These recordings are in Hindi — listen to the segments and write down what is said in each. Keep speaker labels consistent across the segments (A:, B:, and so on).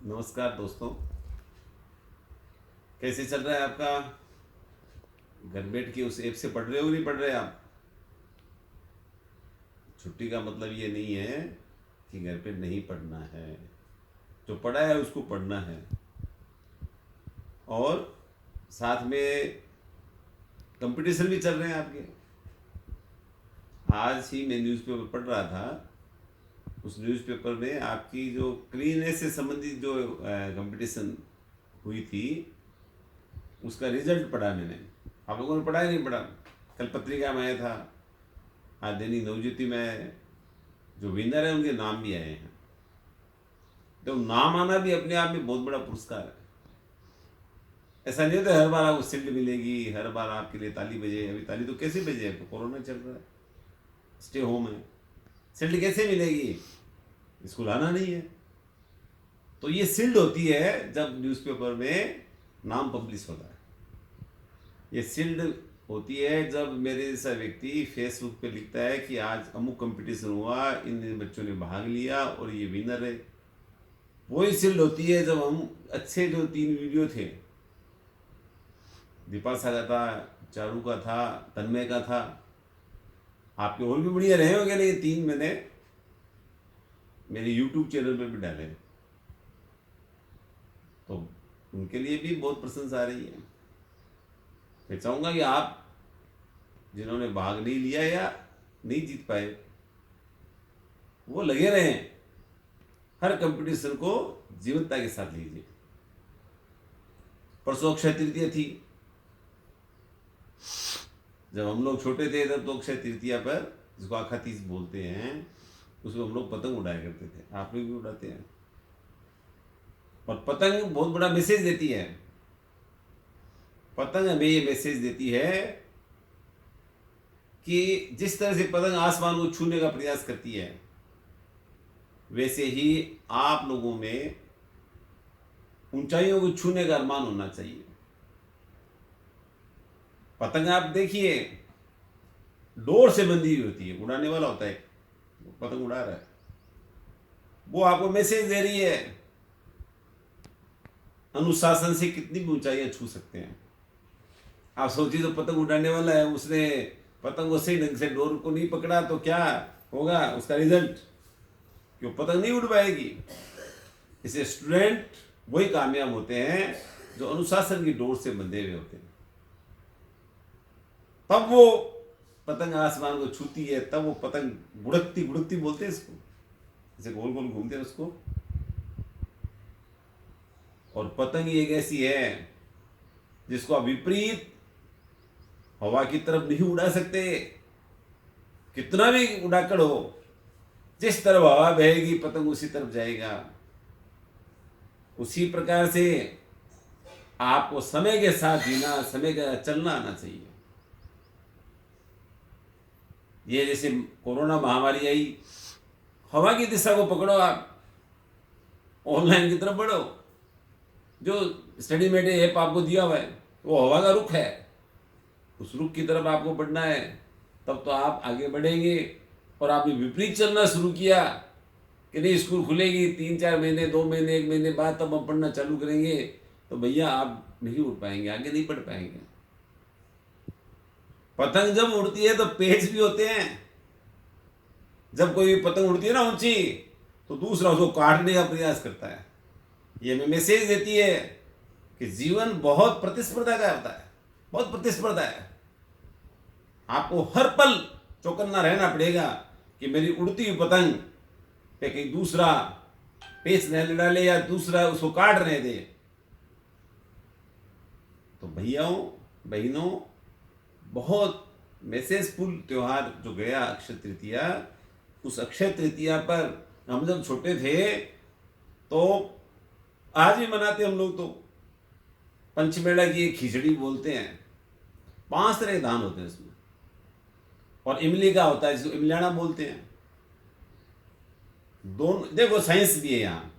A: नमस्कार दोस्तों। कैसे चल रहा है आपका? घर बैठ के उस ऐप से पढ़ रहे हो नहीं पढ़ रहे आप? छुट्टी का मतलब ये नहीं है कि घर पे नहीं पढ़ना है। जो पढ़ा है उसको पढ़ना है। और साथ में कंपटीशन भी चल रहे हैं आपके। आज ही मैं न्यूज़पेपर पढ़ रहा था। उस न्यूज़पेपर में आपकी जो क्लीननेस से संबंधित जो कंपटीशन हुई थी उसका रिजल्ट पढ़ा मैंने। आप लोगों ने पढ़ा ही नहीं पढ़ा? कल पत्रिका में आया था, आज दैनिक नवज्योति में जो विनर है उनके नाम भी आए हैं। तो नाम आना भी अपने आप में बहुत बड़ा पुरस्कार है। ऐसा नहीं होता हर बार आपको शील्ड मिलेगी, हर बार आपके लिए ताली बजे। अभी ताली तो कैसे बजे? तो कोरोना चल रहा है, स्टे होम है, शील्ड कैसे मिलेगी? स्कूल आना नहीं है। तो ये शील्ड होती है जब न्यूज़पेपर में नाम पब्लिश होता है। ये शील्ड होती है जब मेरे जैसा व्यक्ति फेसबुक पे लिखता है कि आज अमुक कंपटीशन हुआ, इन बच्चों ने भाग लिया और ये विनर है। वही शील्ड होती है जब हम अच्छे जो 3 वीडियो थे, दीपाशा का था, चारू का था, तन्मय का था, आपके और भी बढ़िया रहे होंगे, लेकिन 3 मैंने मेरे यूट्यूब चैनल पे भी डाले, तो उनके लिए भी बहुत प्रशंसा आ रही है। मैं चाहूँगा कि आप जिन्होंने भाग नहीं लिया या नहीं जीत पाए वो लगे रहें, हर कंपटीशन को जीवंतता के साथ लीजिए। परसों अक्षय तृतीया थी। जब हम लोग छोटे थे तब तो अक्षय तृतीया पर, जिसको आखातीज बोलते हैं, उसको हम लोग पतंग उड़ाया करते थे। आप लोग भी उड़ाते हैं। और पतंग बहुत बड़ा मैसेज देती है। पतंग हमें ये मैसेज देती है कि जिस तरह से पतंग आसमान को छूने का प्रयास करती है, वैसे ही आप लोगों में ऊंचाइयों को छूने का अरमान होना चाहिए। पतंग आप देखिए, डोर से बंधी हुई होती है, उड़ाने वाला होता है, पतंग उड़ा रहा है, वो आपको मैसेज दे रही है अनुशासन से कितनी भी ऊंचाइयां छू सकते हैं। आप सोचिए, तो पतंग उड़ाने वाला है, उसने पतंग को सही ढंग से डोर को नहीं पकड़ा तो क्या होगा उसका रिजल्ट? कि वो पतंग नहीं उड़ पाएगी। इसे स्टूडेंट वही कामयाब होते हैं जो अनुशासन की डोर से बंधे हुए होते हैं। तब वो पतंग आसमान को छूती है, तब वो पतंग गुड़कती गुड़कती बोलते हैं इसको, जैसे गोल गोल घूमते हैं उसको। और पतंग एक ऐसी है जिसको आप विपरीत हवा की तरफ नहीं उड़ा सकते। कितना भी उड़ाकड़ हो, जिस तरफ हवा बहेगी पतंग उसी तरफ जाएगा। उसी प्रकार से आपको समय के साथ जीना, समय का चलना आना चाहिए। ये जैसे कोरोना महामारी आई, हवा की दिशा को पकड़ो, आप ऑनलाइन की तरफ बढ़ो। जो स्टडी मेट ऐप आपको दिया हुआ है वो हवा का रुख है, उस रुख की तरफ आपको बढ़ना है, तब तो आप आगे बढ़ेंगे। और आपने विपरीत चलना शुरू किया कि नहीं स्कूल खुलेगी 3-4 महीने, 2 महीने, 1 महीने बाद तब हम पढ़ना चालू करेंगे, तो भैया आप नहीं उड़ पाएंगे, आगे नहीं बढ़ पाएंगे। पतंग जब उड़ती है तो पेच भी होते हैं। जब कोई पतंग उड़ती है ना ऊंची, तो दूसरा उसको काटने का प्रयास करता है। ये हमें मैसेज देती है कि जीवन बहुत प्रतिस्पर्धा का होता है, बहुत प्रतिस्पर्धा है। आपको हर पल चौकन्ना रहना पड़ेगा कि मेरी उड़ती हुई पतंग पे कहीं दूसरा पेच न डाले या दूसरा उसको काट रहे दे। तो भैयाओं बहनों, बहुत मैसेजफुल त्योहार जो गया अक्षय तृतीया, उस अक्षय तृतीया पर हम जब छोटे थे तो आज भी मनाते हम लोग। तो पंचमेड़ा की एक खिचड़ी बोलते हैं, 5 तरह के दान होते हैं उसमें, और इमली का होता है जिसको इमलियाना बोलते हैं। दोनों देखो, साइंस भी है यहाँ।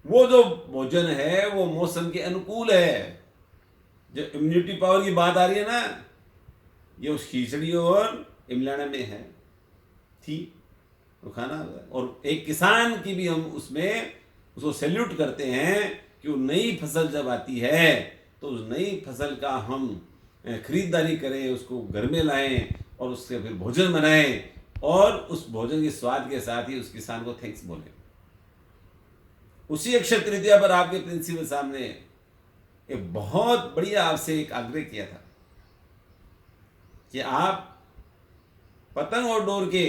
A: वो जो भोजन है वो मौसम के अनुकूल है। जो इम्यूनिटी पावर की बात आ रही है ना, ये उस खिचड़ी और इमलियाना में है, थी तो खाना। और एक किसान की भी हम उसमें उसको सैल्यूट करते हैं कि वो नई फसल जब आती है तो उस नई फसल का हम खरीदारी करें, उसको घर में लाएं और उससे फिर भोजन बनाएं और उस भोजन के स्वाद के साथ ही उस किसान को थैंक्स बोलें। उसी अक्षय तृतीया पर आपके प्रिंसिपल साहब ने एक बहुत बढ़िया आपसे एक आग्रह किया था कि आप पतंग और डोर के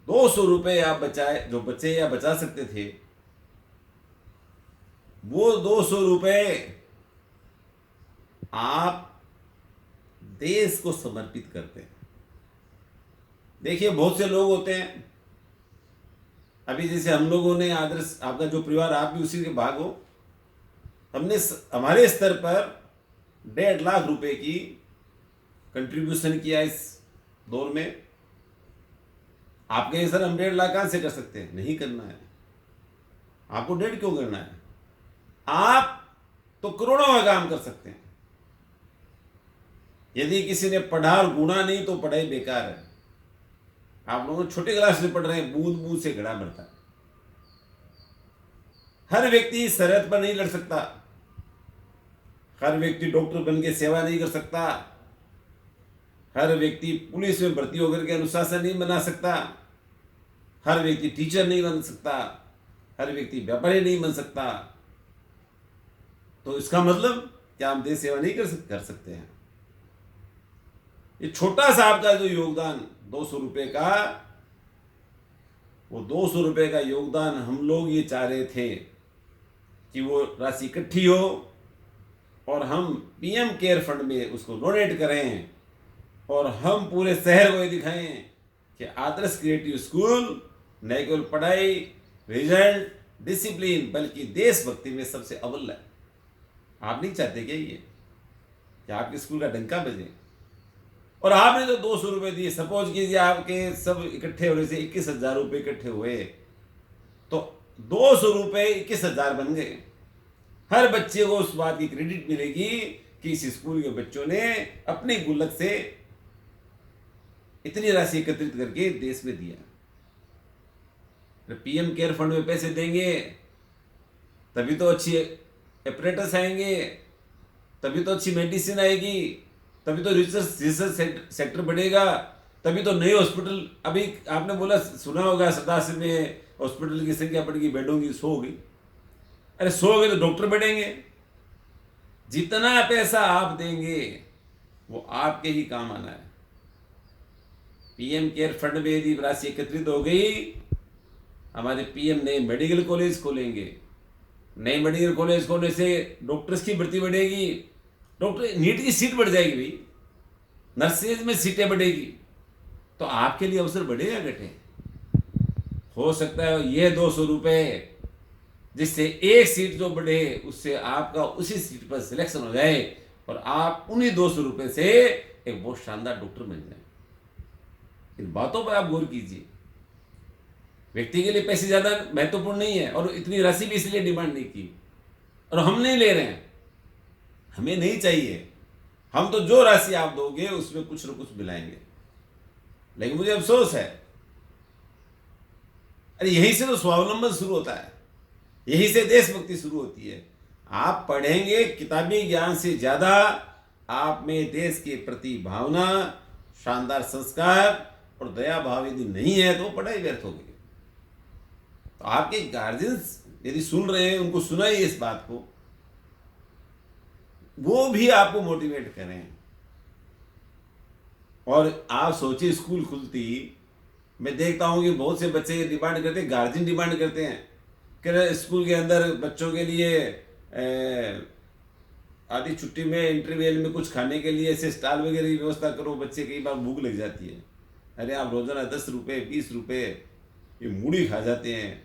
A: 200 रुपए आप बचाए, जो बचे या बचा सकते थे, वो 200 रुपए आप देश को समर्पित करते हैं। देखिए बहुत से लोग होते हैं, अभी जैसे हम लोगों ने आदर्श, आपका जो परिवार, आप भी उसी के भाग हो, हमने हमारे स्तर पर 1.5 लाख रुपए की कंट्रीब्यूशन किया इस दौर में। आप कहें सर हम 1.5 लाख कहां से कर सकते हैं? नहीं करना है। आपको 1.5 क्यों करना है? आप तो करोड़ों का काम कर सकते हैं। यदि किसी ने पढ़ा और गुणा नहीं तो पढ़ाई बेकार है। आप लोग छोटे क्लास में पढ़ रहे हैं, बूंद बूंद से घड़ा भरता है। हर व्यक्ति सरहद पर नहीं लड़ सकता, हर व्यक्ति डॉक्टर बन के सेवा नहीं कर सकता, हर व्यक्ति पुलिस में भर्ती होकर के अनुशासन नहीं बना सकता, हर व्यक्ति टीचर नहीं बन सकता, हर व्यक्ति व्यापारी नहीं बन सकता। तो इसका मतलब क्या हम देश सेवा नहीं कर सकते हैं? ये छोटा सा आपका जो योगदान 200 रुपए का, वो 200 रुपए का योगदान हम लोग ये चाह रहे थे कि वो राशि इकट्ठी हो और हम पीएम केयर फंड में उसको डोनेट करें और हम पूरे शहर को ये दिखाएं कि आदर्श क्रिएटिव स्कूल न केवल पढ़ाई, रिजल्ट, डिसिप्लिन, बल्कि देशभक्ति में सबसे अव्वल है। आप नहीं चाहते क्या ये कि आपके स्कूल का डंका बजे? और आपने जो 200 रुपए दिए, सपोज कीजिए आपके सब इकट्ठे होने से 21,000 रुपए इकट्ठे हुए, तो 200 रुपए 21,000 बन गए। हर बच्चे को उस बात की क्रेडिट मिलेगी कि इस स्कूल के बच्चों ने अपनी गुल्लक से इतनी राशि एकत्रित करके देश में दिया। पीएम केयर फंड में पैसे देंगे तभी तो अच्छी एपरेटस आएंगे, तभी तो अच्छी मेडिसिन आएगी, तभी तो रिसर्च सेक्टर बढ़ेगा, तभी तो नए हॉस्पिटल। अभी आपने बोला, सुना होगा, 87 में हॉस्पिटल की संख्या बढ़ गई, बेडों की 100 हो गई। अरे 100 हो गए तो डॉक्टर बढ़ेंगे। जितना पैसा आप देंगे वो आपके ही काम आना है। पीएम केयर फंड में यदि राशि एकत्रित हो गई, हमारे पीएम नए मेडिकल कॉलेज खोलेंगे। नए मेडिकल कॉलेज खोलने से डॉक्टर्स की भर्ती बढ़ेगी, डॉक्टर नीट की सीट बढ़ जाएगी भाई, नर्सेज में सीटें बढ़ेगी, तो आपके लिए अवसर बढ़ेगा घटे? हो सकता है ये 200 रुपए जिससे एक सीट जो बढ़े उससे आपका उसी सीट पर सिलेक्शन हो जाए और आप उन्हीं 200 रुपए से एक बहुत शानदार डॉक्टर बन जाए। इन बातों पर आप गौर कीजिए। व्यक्ति के लिए पैसे ज्यादा महत्वपूर्ण नहीं है और इतनी राशि भी इसलिए डिमांड नहीं की, और हम नहीं ले रहे हैं, हमें नहीं चाहिए। हम तो जो राशि आप दोगे उसमें कुछ न कुछ मिलाएंगे। लेकिन मुझे अफसोस है, अरे यहीं से तो स्वावलंबन शुरू होता है, यहीं से देशभक्ति शुरू होती है। आप पढ़ेंगे, किताबी ज्ञान से ज्यादा आप में देश के प्रति भावना, शानदार संस्कार और दया भाव यदि नहीं है तो पढ़ाई व्यर्थ हो गई। तो आपके गार्जियंस यदि सुन रहे हैं, उनको सुनाइए इस बात को, वो भी आपको मोटिवेट करें। और आप सोचिए, स्कूल खुलती, मैं देखता हूं कि बहुत से बच्चे डिमांड करते हैं, गार्जियन डिमांड करते हैं कि स्कूल के अंदर बच्चों के लिए आधी छुट्टी में, इंटरवल में कुछ खाने के लिए ऐसे स्टॉल वगैरह की व्यवस्था करो, बच्चे कई बार भूख लग जाती है। अरे आप रोजाना 10 रुपये 20 रुपये ये मूढ़ी खा जाते हैं,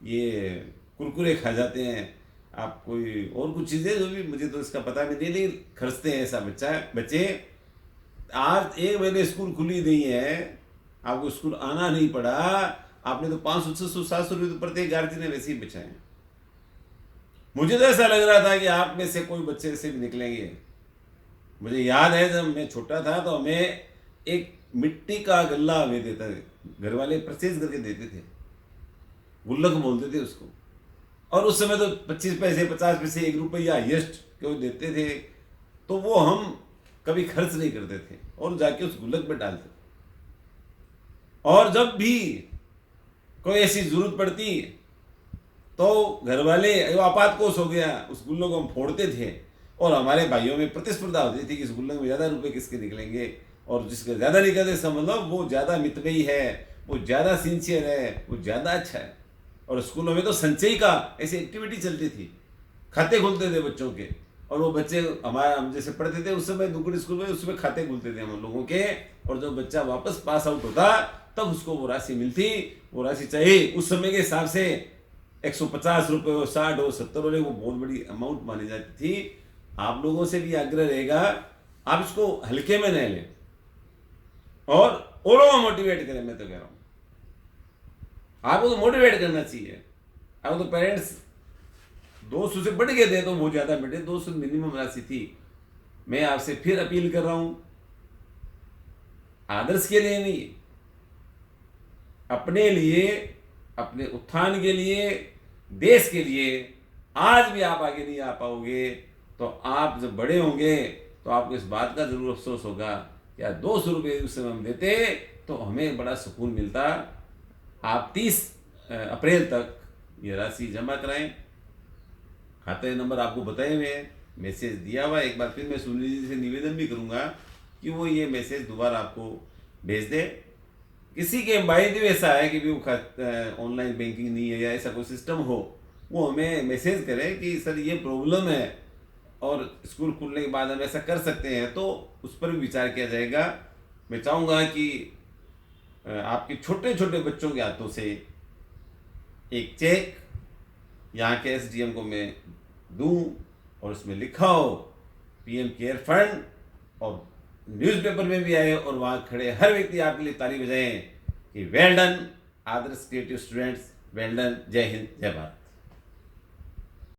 A: ये कुरकुरे खा जाते हैं, आप कोई और कुछ चीज़ें जो भी मुझे तो इसका पता भी नहीं, लेकिन खर्चते हैं ऐसा बच्चे। आज 1 महीने स्कूल खुली नहीं है, आपको स्कूल आना नहीं पड़ा, आपने तो 500 600 700 रुपये तो प्रत्येक गार्जियन ने वैसे ही बचाए। मुझे तो ऐसा लग रहा था कि आप में से कोई बच्चे ऐसे भी निकलेंगे। मुझे याद है जब मैं छोटा था तो हमें एक मिट्टी का गल्ला हमें देता, घर वाले परचेज करके देते थे। गुल्लक बोलते थे उसको। और उस समय तो 25 पैसे 50 पैसे 1 रुपया हाइएस्ट क्यों देते थे, तो वो हम कभी खर्च नहीं करते थे और जाके उस गुल्लक में डालते थे। और जब भी कोई ऐसी जरूरत पड़ती तो घर वाले आपात कोष हो गया, उस गुल्लक को हम फोड़ते थे और हमारे भाइयों में प्रतिस्पर्धा होती थी कि इस गुल्लक में ज़्यादा रुपए किसके निकलेंगे, और जिसके ज़्यादा निकलते समझ लो वो ज़्यादा मितव्ययी है, वो ज़्यादा सिंसियर है, वो ज़्यादा अच्छा है। और स्कूलों में तो संचय का ऐसी एक्टिविटी चलती थी, खाते खुलते थे बच्चों के, और वो बच्चे हमारा हम जैसे पढ़ते थे उस समय दुगुड़ी स्कूल में, उसमें खाते खुलते थे हम लोगों के, और जब बच्चा वापस पास आउट होता तब उसको वो राशि मिलती। वो राशि चाहे उस समय के हिसाब से 150 रुपये हो, 60 हो, 70 हो, वो बहुत बड़ी अमाउंट मानी जाती थी। आप लोगों से भी आग्रह रहेगा, आप इसको हल्के में न लें और औरों को मोटिवेट करें। मैं तो कह रहा हूँ आपको तो मोटिवेट करना चाहिए। आपको तो पेरेंट्स 200 से बढ़ के दे तो बहुत ज़्यादा बेटे, 200 मिनिमम राशि थी। मैं आपसे फिर अपील कर रहा हूँ, आदर्श के लिए नहीं, अपने लिए, अपने उत्थान के लिए, देश के लिए। आज भी आप आगे नहीं आ पाओगे तो आप जब बड़े होंगे तो आपको इस बात का जरूर अफसोस होगा, या 200 रुपये उस समय हम देते तो हमें बड़ा सुकून मिलता। आप 30 अप्रैल तक ये राशि जमा कराएं। खाते नंबर आपको बताए हुए हैं, मैसेज दिया हुआ है। एक बार फिर मैं सुनील जी से निवेदन भी करूंगा कि वो ये मैसेज दोबारा आपको भेज दे। किसी के माइंड में ऐसा है कि भी वो ऑनलाइन बैंकिंग नहीं है या ऐसा कोई सिस्टम हो, वो हमें मैसेज करें कि सर ये प्रॉब्लम है और स्कूल खुलने के बाद हम ऐसा कर सकते हैं, तो उस पर भी विचार किया जाएगा। मैं चाहूँगा कि आपके छोटे छोटे बच्चों के हाथों से एक चेक यहाँ के एसडीएम को मैं दूं और उसमें लिखा हो पीएम केयर फंड, और न्यूज़पेपर में भी आए और वहाँ खड़े हर व्यक्ति आपके लिए ताली बजाएं कि वेल डन आदर्श क्रिएटिव स्टूडेंट्स, वेल डन, जय हिंद, जय भारत।